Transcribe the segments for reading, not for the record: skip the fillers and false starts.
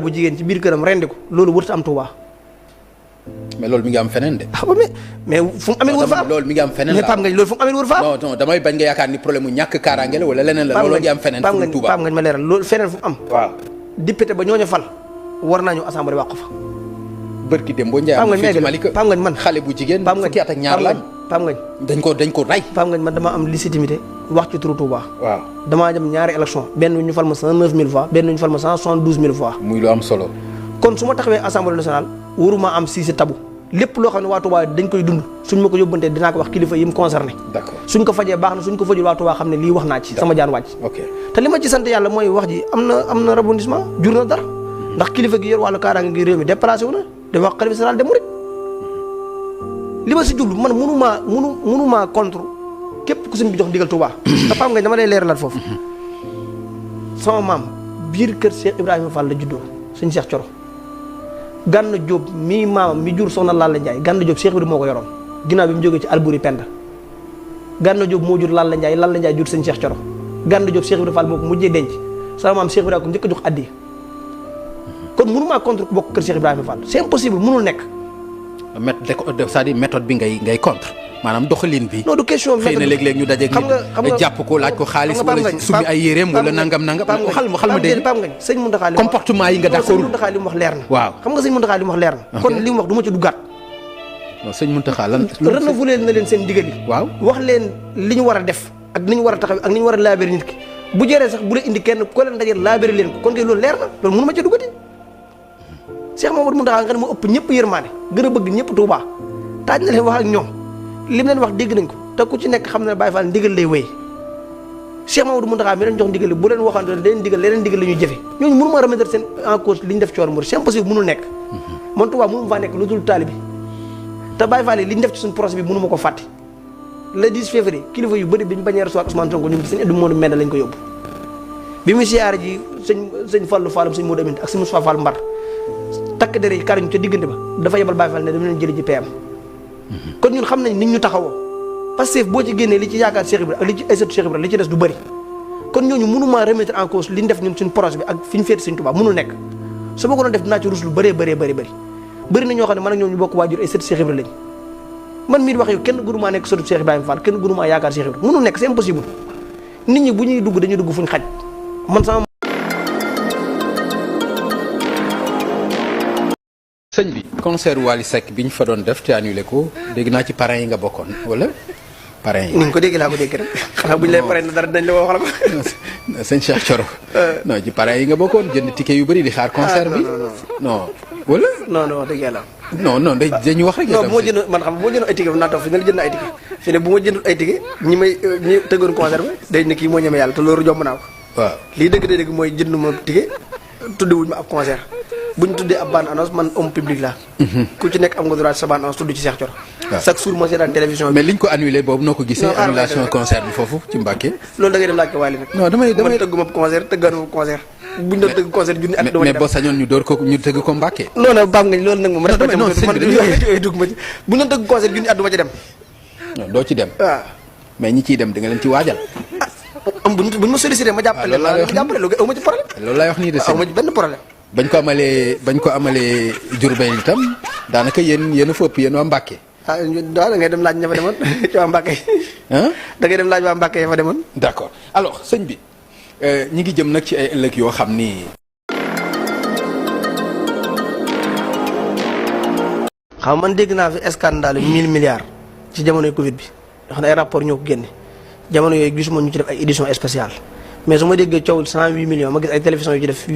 bu jigéen ci biir këram rendi ko loolu wërta am Touba. mais loolu mi ngi am feneen de. ah mais fu mu amee wër fa am loolu mi ngi am feneen mais Pape Ngagne loolu fu mu amee wër fa am. non non damay bañ nga yaakaar ni problème mu ñàkk kaaraange la wala leneen la. loolu ngi am feneen fu Touba Pape Ngagne ma leeral loolu feneen fu mu am. waaw député ba ñooñu fal war naa ñu assemblée wax ko fa. bërki dem boo Ndiaye am fii ci Malika Pape Ngagne man xale bu jigéen fukki at ak ñaar lañ. Pape Ngagne dañ ko ray. Pape Ngagne man dama am légitimité wax ci turu Touba. waaw damaa dem ñaari élection benn ñu fal ma 109 000 voix benn ñu fal ma 172 000 voix. muy lu am solo. kon su ma taxawee assemblée nationale waruma am si tabu lépp loo xam ne waa Touba dañ koy dund suñ ma ko yóbbantee dinaa ko wax kilifa yi mu concerné. d'accord suñ ko fajee baax na suñ ko fajul waa Touba xam ne lii wax naa ci sama jaan wàcc. ok te li ma ci sant yàlla mooy wax ji am na rebondissement jur na dara ndax kilifa gi yor wàllu kaaraange gi réew mi déplacé wu na dafa wax xalifa général des mourides li ma si jublu man mënumaa contre képp ku suñ bi jox ndigal Touba. te Pape Ngagne dama lay leeralal foofu sama maam biir kër Cheikh Ibrahima Fall la juddoo sëñ Cheikh Thioro Gànna Diop mii maamam mi jur soxna Lalla Ndiaye Gànna Diop Cheikh Ibrahima moo ko yoroon ginnaaw bi mu jógee ci Alburi Penda Gànna Diop moo jur Lalla Ndiaye jur sëñ Cheikh Thioro Gànna Diop Cheikh Ibrahima Fall moo ko mujjee denc sama maam Cheikh Ibrahima ko njëkk a jox addi kon mënumaa contre ku bokk kër Cheikh Ibrahima Fall c'est impossible mënul nekk. c'est-à-dire méthode bi ngay contre maanaam doxalin bi. non du question xëy na léeg-léeg ñu dajeeg nit jàpp ko laaj ko xaalis wala summi ay yéreem wala nangam xal ma dégg Pape Ngagne sëñ Mountakha li comportement yi nga d'accord sëñ Mountakha li mu wax leer na. waaw xam nga sëñ Mountakha li mu wax leer na. kon li mu wax du ma ci duggaat. non sëñ Mountakha lan. renouveler na leen seen ndigal yi. waaw wax leen li ñu war a def ak ni ñu war a taxaw ak ni ñu war a laabéri nit ki bu jëree sax bu la indi kenn ko leen dajeel laabéri leen ko kon kay loolu leer na loolu mënu ma ci duggati. Cheikh Mamadou Mountakha nga ne moo ëpp ñëpp yërmaane gën a bëgg ñëpp Touba taaj na leen wax ak ñoom li mu leen wax dégg nañ ko te ku ci nekk xam na ne Baye Fall ndigal lay wéy Cheikh Mamadou Mountakha mi leen jox ndigal bu leen waxante leen ndigal leneen ndigal la ñuy jëfe ñooñu mënu ma remettre seen en cause li ñu def ci war c'est impossible mënul nekk man Touba mënu ma faa nekk lu dul taalibe bi te Baye Fall yi li ñu def ci suñu projet bi mënu ma ko fàtte le 10 février kilifa yu bëri bi ñu bañee recevoir Ousmane Sonko ñun sëñ Edou Modou Mbenda lañ ko yóbbu bi mu siyaare ji sëñ Fallou Fallam sëñ Modou Amine ak sëñ Moustapha Fall Mbar takk dere yi kariñu ca diggante ba dafa yebal Baye Fall ne dama leen jëli ji PM kon ñun xam nañ nit ñu taxawoo parce que boo ci génnee li ci yaakaar Cheikh Ibrahima ak li ci Aïssatou Cheikh Ibrahima li ci des du bëri kon ñooñu mënuma remettre en cause li ñu def ñun suñu projet bi ak fi ñu féete Sëñ Touba mënul nekk su ma ko doon def dinaa ci rus lu bëree bëri na ñoo xam ne man ak ñoom ñu bokk waajur Aïssatou Cheikh Ibrahima lañ man mii di wax yow kenn gënumaa nekk sëtu Cheikh Ibrahima Fall kenn gënumaa yaakaar Cheikh Ibrahima mënul nekk c'est impossible nit ñi bu ñuy dugg dañuy dugg fuñ xaj man sama sëñ bi concert Wally Seck bi ñu fa doon def te annulé ko dégg naa ci parrain yi nga bokkoon wala parrain yi. ni nga ko dégg laa ko dégg rek xanaa bu ñu lay parrain dara dañ la waxal ko. sëñ Cheikh Thioro. non ci parrain yi nga bokkoon jënd ticket yu bëri di xaar concert bi. non wala. non wax dëgg yàlla. non dañuy wax rek. non bu ma jënd man xam nga bu ma jënd ay ticket bi naa toog fi ne la jënd ay ticket fi ne bu ma jëndul ay ticket ñi tëggoon concert bi day ne kii moo ñeme yàlla te loolu jomb naa ko. waaw lii dëgg mooy jënd ma ticket tuddiwuñ ma ab concert bu ñu tuddee ab bande annonce man homme public la ku ci nekk am nga droit sa bande annonce tudd ci Cheikh Thioro. chaque jour moo seetaan télévision bi. mais liñ ko annulé boobu noo ko gisee. annulation concert bi foofu ci Mbacké. loolu da ngay dem laaj ko Wally nag. non damay man tëgguma concert tëggaanuma concert. buñ doon tëgg concert junni at. mais boo sañoon ñu door ko ñu tëgg ko Mbacké. non Pape Ngagne loolu nag moom. non sëñ bi dañuy dugg ma ci buñ doon tëgg concert junni at du ma ci dem. non doo ci dem. waaw mais ñi ciy dem da nga leen ci waajal. buñ ma sollicité ma jàppale loolu aw ma ci problème. loolu laay wax nii de aw ma ci benn problème. bañ ko amalee Diourbel itam daanaka yéen a fëpp yéen waa Mbacké. ah da ngay dem laaj ña fa demoon ci waa Mbacké. da ngay dem laaj waa Mbacké ya fa demoon. d'accord alors sëñ bi ñi ngi jëm nag ci ay ëllëg yoo xam ni. xam man dégg naa fi scandale 1000 milliards ci jamonoy Covid bi wax na ay rapport ñoo ko génne jamono yooyu gisuma ñu ci def ay édition spéciale mais su ma déggee coow 108 millions ma gis ay télévision yu ci def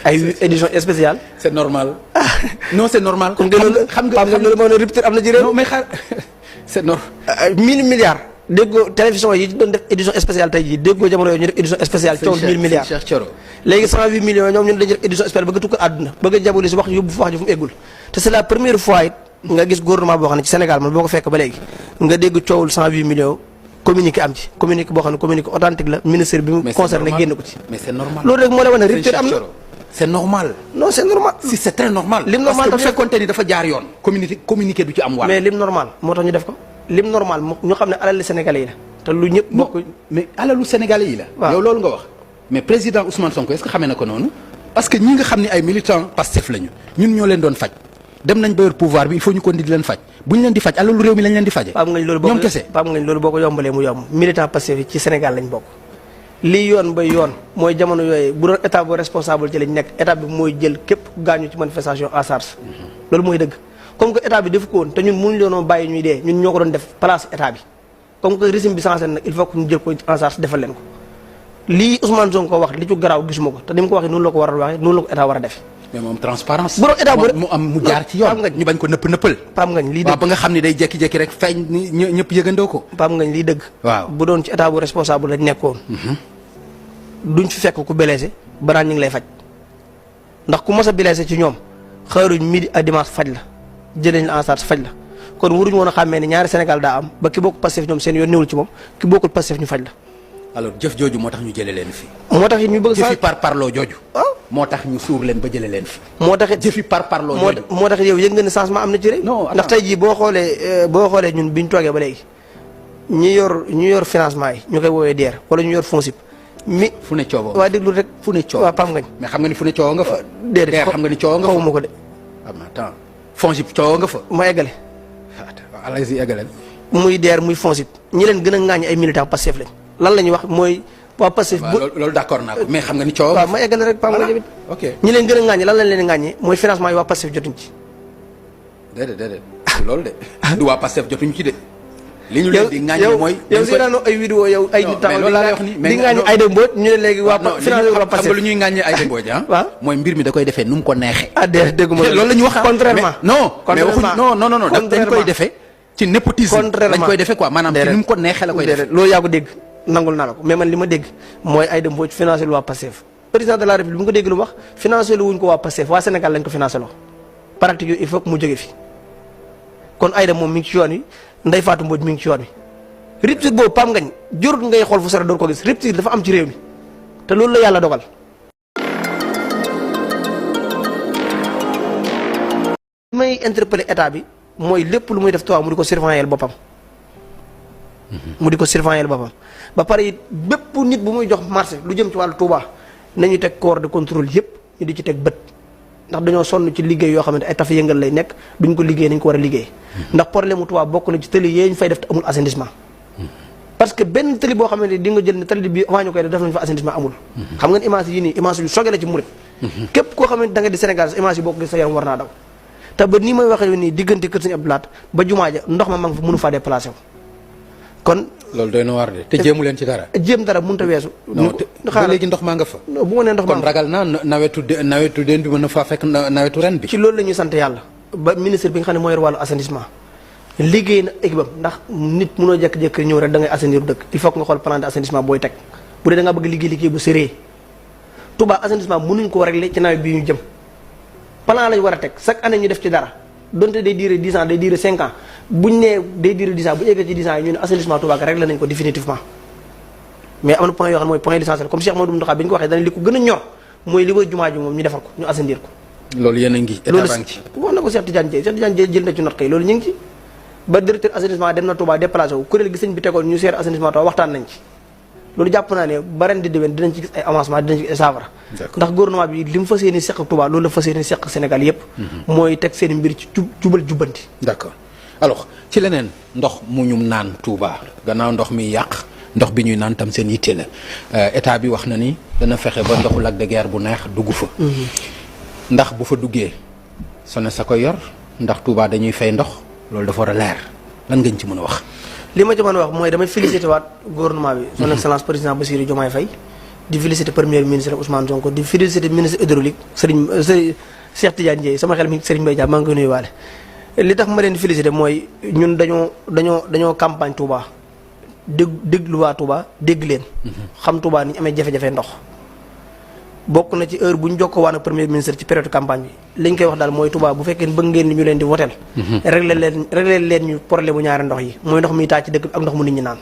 ay édition spéciale. c'est normal. non c'est normal. xam nga loolu moo ne rupture am na ci réew. non mais xaar c'est normal. 1000 milliards. déggoo télévision yi doon def édition spéciale tey jii déggoo jamono yooyu ñu def édition spéciale. coow 1000 milliards Cheikh Thioro. léegi 108 millions ñoom ñun dañuy def édition spéciale bëgg a tukkal àdduna bëgg a jaboli si wax yóbbu fa wax ji fu mu eggul te c'est la première fois it nga gis gouvernement boo xam ne ci Sénégal man boo ko fekk ba léegi nga dégg coowul 108 millions communiqué am ci communiqué boo xam ne communiqué authentique la ministère bi mu concerné génn ko ci. mais c'est normal loolu rek moo lay wane ne rupture am na. c'est normal. non c'est normal. si c'est très normal. lim normal parce que bu fekkoonte ni dafa jaar yoon. communiqué du ci am wàll. mais lim normal moo tax ñu def ko lim normal ñu xam ne alal Sénégalais yi la te lu ñëpp bokk. mais alalu Sénégalais yi la. waaw yow loolu nga wax. mais président Ousmane Sonko est-ce que xamee na ko noonu. parce que ñi nga xam ne ay militants Pastef lañu ñun ñoo leen doon faj dem nañ ba yor pouvoir bi il faut ñu ko di leen faj bu ñu leen di faj alalu réew mi lañ leen di faje ñoom kese Pape Ngagne loolu boo ko yombalee mu yomb militant Pastef yi ci Sénégal lañ bokk lii yoon ba yoon mooy jamono yooyu bu doon état bu responsable ci lañ nekk état bi mooy jël képp gaañu ci manifestation en charge loolu mooy dëgg comme que état bi def ko woon te ñun mënuñu doonoo bàyyi ñuy dee ñun ñoo ko doon def place état bi comme que régime bi changé nag il faut que ñu jël ko en charge defal leen ko lii Ousmane Sonko ko wax li ci garaaw gisuma ko te ni mu ko waxee noonu la ko war a waxee noonu la ko état war a def mais moom transparence bu doon état mu am mu jaar ci yoon ñu bañ ko nëppal Pape Ngagne lii waaw dëgg ba nga xam ne day jekki-jekki rek feeñ ni ñëpp yëgandoo ko Pape Ngagne lii dëgg waaw bu doon ci état bu responsable lañ nekkoon duñ fi fekk ku blessé banaan ñu ngi lay faj ndax ku mos a blessé ci ñoom xaaruñ midi ak dimanche faj la jëlee la en charge faj la kon waruñu woon a xàmmee ne ñaari Sénégal daa am ba ki bokk Pastef ñoom seen yoon newul ci moom ki bokkul Pastef ñu faj la alors jëf jooju moo tax ñu jëlee leen fi moo tax it ñu bëgg jëfi par parloo jooju waaw moo tax ñu suur leen ba jëlee leen fi moo tax it jëfi par parloo jooju moo tax yow yëg nga ne changement am na ci rek non ndax tey jii boo xoolee ñun biñ toogee ba léegi ñi yor financement yi ñu koy woowee DER wala ñu yor FONSIP mi fu ne coowoo waa déglu rek fu ne coow waaw Pape Ngagne mais xam nga ni fu ne coowoo nga fa déedéet xam nga ni coowoo nga fa xawuma ko de am na temps FONSIP coowoo nga fa ma eggale allez-y eggale muy DER muy FONSIP ñi leen gën a ŋaañ ay militants Pastef lañ lan la ñuy wax mooy waa Pastef bu loolu d'accord naa ko mais xam nga ni coowoo waaw ma eggale rek Pape Ngagne ok ñi leen gën a ŋaañe lan lañ leen ŋaañee mooy financement yi waa Pastef jotuñ ci déedéet loolu de du waa Pastef jotuñ ci de li ñu leen di ŋaañe mooy yow si naanoo ay vidéo yow ay nit taxaw loolu laa lay wax ni di ŋaañe ay dem boot ñu ne léegi waa financé waa xam Pastef nga lu ñuy ŋaañee ay demboo ji waaw mooy mbir mi da koy defee nu mu ko neexee ah dégguma loolu la ñu wax contrairement non mais waxuñ non dañ koy defee ci népotisme lañ koy defee quoi maanaam ci ni mu ko neexee la koy defee loolu yaa ko dégg nangul naa la ko mais man li ma dégg mooy ay dem boot financé lu waa Pastef président de la République bu nga ko dégg lu mu wax financé lu wuñ ko waa Pastef waa Sénégal lañ ko financé loo pratique yooyu il faut que mu jóge fi kon Aïda moom mi ngi ci yoon wi Ndeye Fatou Mbodj mi ngi ci yoon wi rupture boobu Pape Ngagne jorut ngay xool fu sore doon ko gis rupture dafa am ci réew mi te loolu la yàlla dogal. may interpeller état bi mooy lépp lu muy def Touba mu di ko surveiller boppam. mu di ko surveiller boppam ba pare it bépp nit bu muy jox marché lu jëm ci wàllu Touba nañu teg corps de contrôle yëpp ñu di ci teg bët. ndax dañoo sonn ci liggéey yoo xamante ay tafa yëngal lay nekk duñ ko liggéey nañ ko war a liggéey ndax problème mu Touba bokk na ci tëli yee ñu fay def te amul assainissement parce que benn tëli boo xamante di nga jël ne tëli bi avant ñu koy def nañ fa assainissement amul xam nga image yi nii image yu soge la ci murit képp koo xamante da nga di Sénégal image yi boo ko gis sa yaram war naa daw te ba nii may waxee nii diggante kër Sëñ Abdou Lahat ba jumaa ja ndox ma nga fa mënu faa déplacé wu kon loolu doy na war de te jéemu leen ci dara jéem dara mënut a weesu ba léegi ndox maa nga fa bu ma nee ndox maa kon ragal naa nawetu den bi mën na faa fekk nawetu ren bi ci loolu la ñuy sant yàlla ba ministre bi nga xam ne moo yor wàllu assainissement liggéey na équipe am ndax nit mënoo jékki-jékki ñëw rek da ngay assainir dëkk il faut que nga xool plan d'assainissement booy teg bu dee da nga bëgg liggéey bu sérieux Touba assainissement mënuñ ko régler ci nawet bi ñu jëm plan lañ war a teg chaque année ñu def ci dara donte day durer 10 ans day durer 5 ans buñ nee day durer 10 ans bu ñu eggee ci 10 ans yi ñu ne assainissement Touba ka réglé nañ ko définitivement mais am na point yoo xam ne mooy point essentiel comme Cheikh Mamadou Mountakha bi ñu ko waxee dañ li ko gën a ñor mooy li koy jumaa ji moom ñu defar ko ñu assainir ko loolu yéen a ngi état baa ngi ci wax na ko Cheikh Tidiane Dièye jël na ci note kay loolu ñu ngi ci ba directeur assainissement dem na Touba déplacé wu kuréel gi sëñ bi tegoon ñu seer assainissement Touba waxtaan nañ ci loolu jàpp naa ne ba ren di déwén dinañ ci gis ay avancement dinañ ci gis ay saafara ndax gouvernement bi li mu fas yéene seq Touba loolu la fas yéene seq Sénégal yépp mooy teg seen mbir ci jubal jubbanti d'accord alors ci leneen ndox mu ñu naan Touba gannaaw ndox mi yàq ndox bi ñuy naan tam seen yitte la état bi wax na ni dana fexe ba ndoxu Lac de Guiers bu neex dugg fa ndax bu fa duggee SONES sa koy yor ndax Touba dañuy fay ndox loolu dafa war a leer lan ngañ ci mën a wax li ma ci mën a wax mooy damay félicité waat gouvernement bi son excellence président Bassirou Diomaye Faye di félicité premier ministre Ousmane Sonko di félicité ministre hydraulique Serigne Cheikh Tidiane Dièye sama xel mi Serigne Mbaye Dia maa ngi koy nuyuwaale li tax ma leen di félicité mooy ñun dañoo campagne Touba déglu waa Touba dégg leen xam Touba ni ñu amee jafe-jafe ndox bokk na ci heure bu ñu jokkoo waan ak premier ministre ci période campagne bi li ñu koy wax daal mooy Touba bu fekkee bëgg ngeen ni ñu leen di woteel régler leen ñu problème bu ñaari ndox yi mooy ndox mi taa ci dëkk bi ak ndox mu nit ñi naan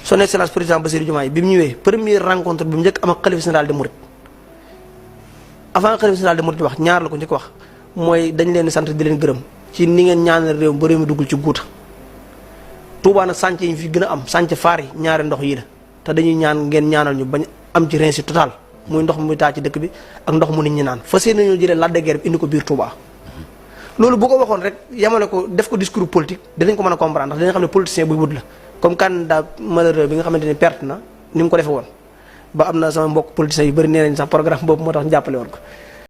son excellence président Bassirou Diomaye bi mu ñëwee première rencontre bi mu njëkk am ak xalifa général de Mouride avant xalifa général de Mouride wax ñaar la ko njëkk wax mooy dañ leen sant di leen gërëm ci ni ngeen ñaanal réew ba réew mi duggul ci guuta Touba nag sànce yi fi gën a am sànce faar yi ñaari ndox yi la te dañuy ñaan ngeen ñaanal ñu bañ am ci réussite totale muy ndox muy taa ci dëkk bi ak ndox mu nit ñi naan fas yéene nañoo jëlee Lac de Guiers bi indi ko biir Touba. loolu bu ko waxoon rek yamale ko def ko discours politique dinañ ko mën a comprendre ndax dinañ xam ne politicien buy wut la comme candidat malheureux bi nga xamante ni perte na ni mu ko defee woon ba am na sama mbokk politiciens yu bëri nee nañ sax programme boobu moo tax ñu jàppale woon ko